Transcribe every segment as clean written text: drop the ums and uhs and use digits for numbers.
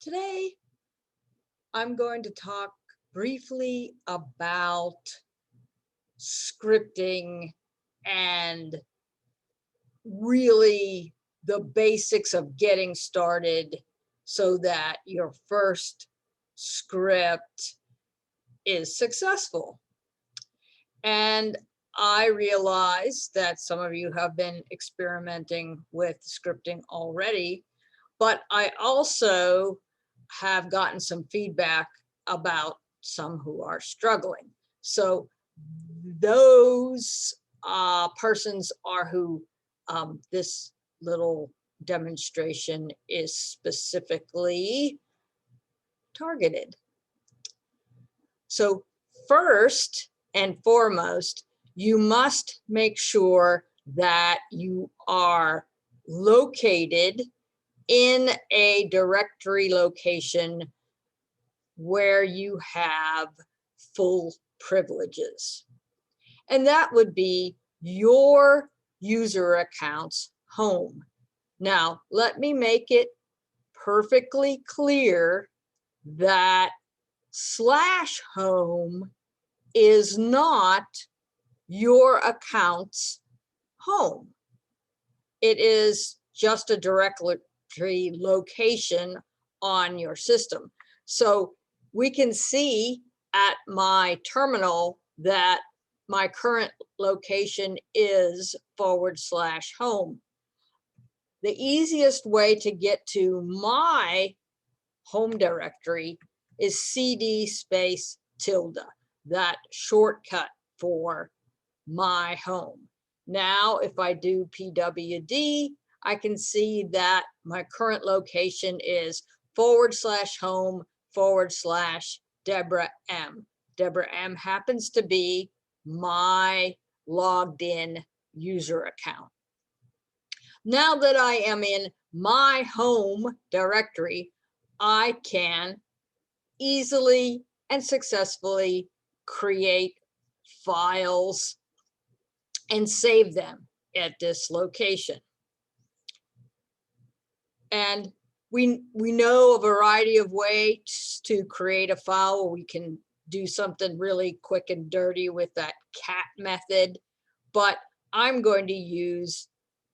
Today, I'm going to talk briefly about scripting and really the basics of getting started so that your first script is successful. And I realize that some of you have been experimenting with scripting already, but I also have gotten some feedback about some who are struggling. So those persons are who this little demonstration is specifically targeted. So first and foremost, you must make sure that you are located in a directory location where you have full privileges. And that would be your user account's home. Now, let me make it perfectly clear that /home is not your account's home. It is just a directory location on your system. So we can see at my terminal that my current location is /home. The easiest way to get to my home directory is cd space tilde, that shortcut for my home. Now, if I do pwd, I can see that my current location is /home /Deborah M. Deborah M happens to be my logged in user account. Now that I am in my home directory, I can easily and successfully create files and save them at this location. And we know a variety of ways to create a file. We can do something really quick and dirty with that cat method, but I'm going to use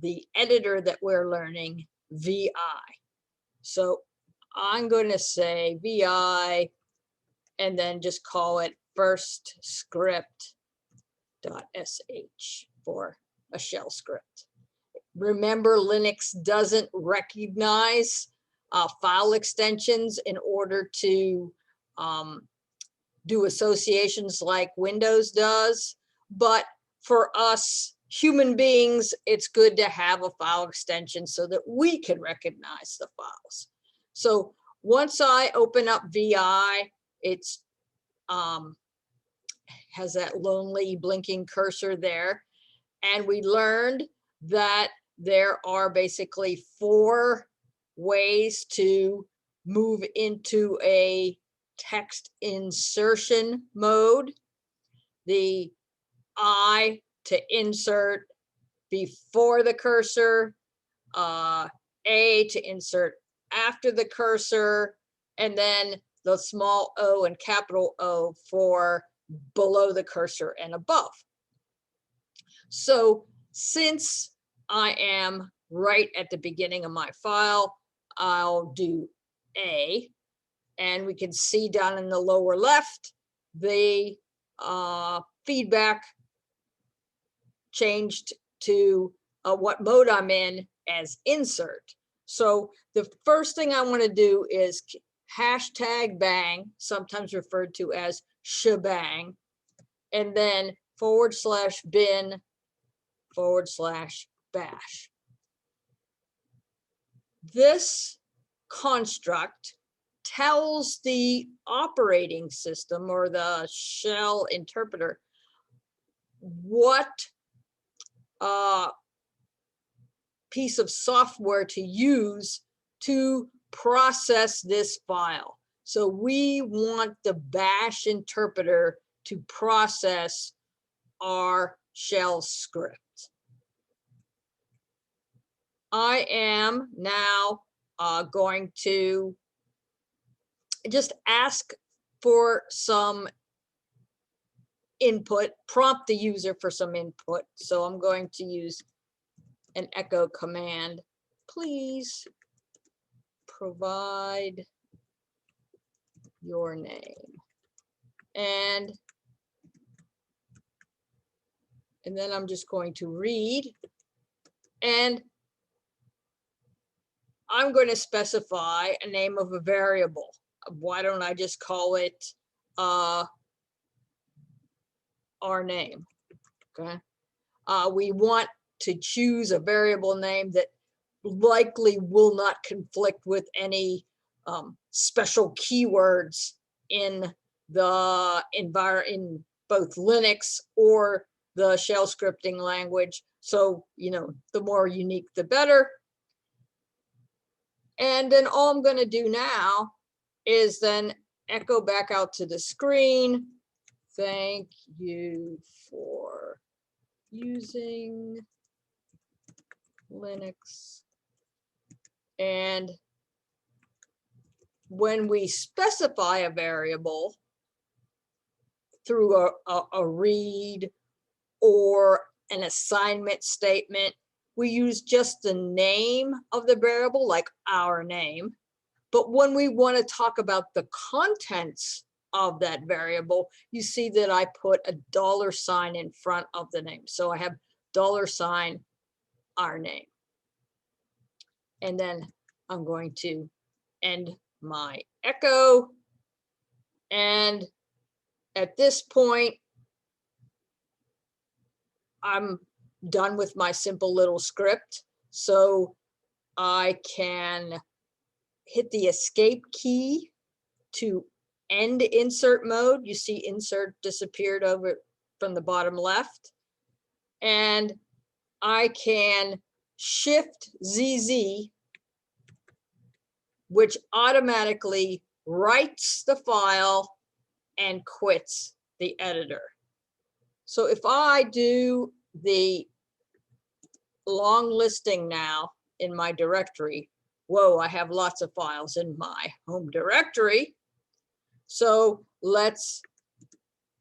the editor that we're learning, VI. So I'm going to say VI and then just call it first script.sh for a shell script. Remember, Linux doesn't recognize file extensions in order to do associations like Windows does. But for us human beings, it's good to have a file extension so that we can recognize the files. So once I open up VI, it's has that lonely blinking cursor there. And we learned that there are basically 4 ways to move into a text insertion mode. The I to insert before the cursor, A to insert after the cursor, and then the small o and capital O for below the cursor and above. So since I am right at the beginning of my file, I'll do A, and we can see down in the lower left, the feedback changed to what mode I'm in as insert. So the first thing I want to do is #bang, sometimes referred to as shebang, and then /bin /bash. This construct tells the operating system or the shell interpreter what piece of software to use to process this file. So we want the bash interpreter to process our shell script. I am now going to just ask for some input, prompt the user for some input. So I'm going to use an echo command. Please provide your name. And then I'm just going to read, and I'm going to specify a name of a variable. Why don't I just call it our name? Okay. We want to choose a variable name that likely will not conflict with any special keywords in the environment, in both Linux or the shell scripting language. So, the more unique, the better. And then all I'm going to do now is then echo back out to the screen. Thank you for using Linux. And when we specify a variable through a read or an assignment statement, we use just the name of the variable, like our name. But when we want to talk about the contents of that variable, you see that I put a $sign in front of the name. So I have $, our name. And then I'm going to end my echo. And at this point, I'm done with my simple little script. So I can hit the escape key to end insert mode. You see insert disappeared over from the bottom left. And I can shift ZZ, which automatically writes the file and quits the editor. So if I do the long listing now in my directory, whoa, I have lots of files in my home directory. So let's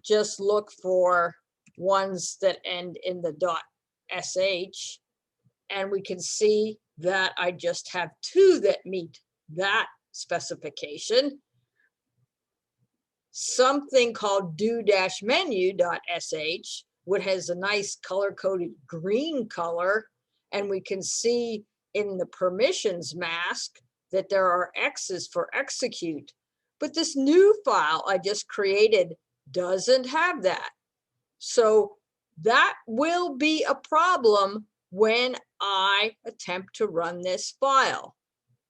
just look for ones that end in the .sh, and we can see that I just have 2 that meet that specification. Something called do-menu.sh, which has a nice color-coded green color, and we can see in the permissions mask that there are X's for execute. But this new file I just created doesn't have that. So that will be a problem when I attempt to run this file.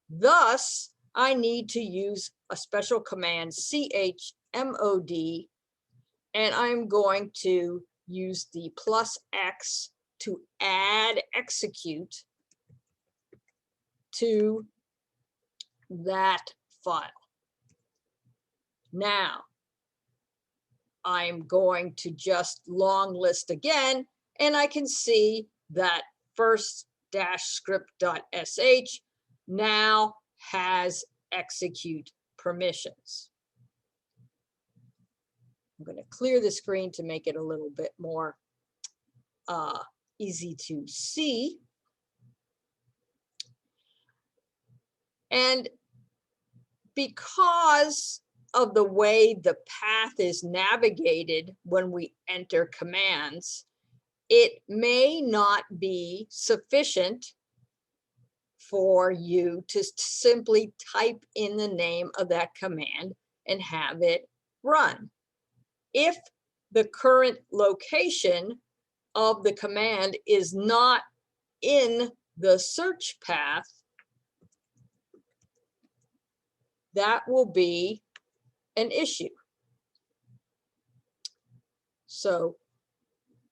Thus, I need to use a special command, chmod, and I'm going to use the +X to add execute to that file. Now, I'm going to just long list again, and I can see that first-script.sh now has execute permissions. I'm going to clear the screen to make it a little bit more easy to see. And because of the way the path is navigated when we enter commands, it may not be sufficient for you to simply type in the name of that command and have it run. If the current location of the command is not in the search path, that will be an issue. So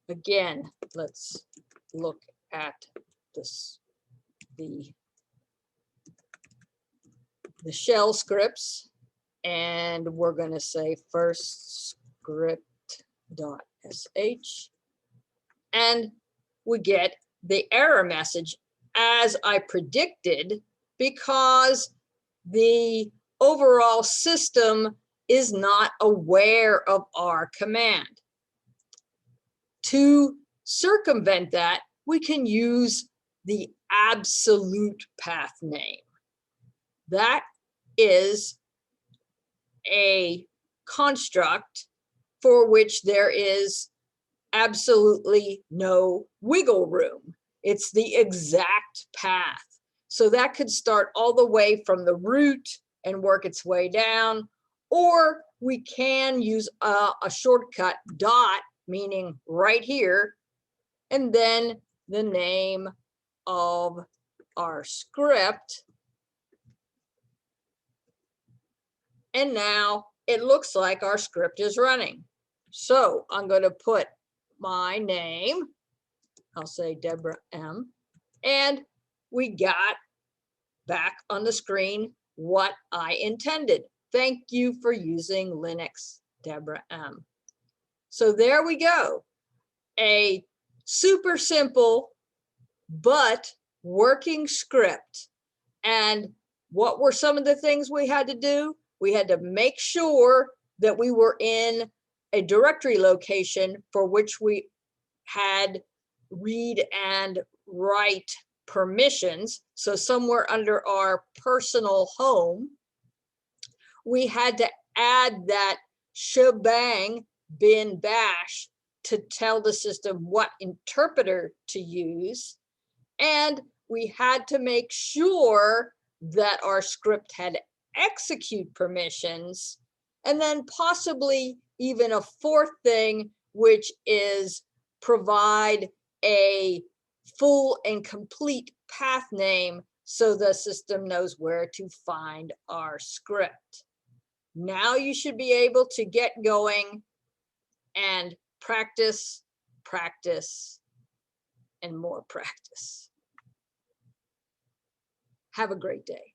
again, let's look at this, the shell scripts, and we're going to say first script.sh, and we get the error message as I predicted, because the overall system is not aware of our command. To circumvent that, we can use the absolute path name. That is a construct for which there is absolutely no wiggle room. It's the exact path. So that could start all the way from the root and work its way down, or we can use a shortcut dot, meaning right here, and then the name of our script. And now it looks like our script is running. So I'm going to put my name, I'll say Deborah M, and we got back on the screen what I intended. Thank you for using Linux, Deborah M. So there we go. A super simple but working script. And what were some of the things we had to do? We had to make sure that we were in a directory location for which we had read and write permissions. So somewhere under our personal home, we had to add that shebang bin bash to tell the system what interpreter to use. And we had to make sure that our script had execute permissions, and then possibly even a fourth thing, which is provide a full and complete path name so the system knows where to find our script. Now you should be able to get going and practice, practice, and more practice. Have a great day.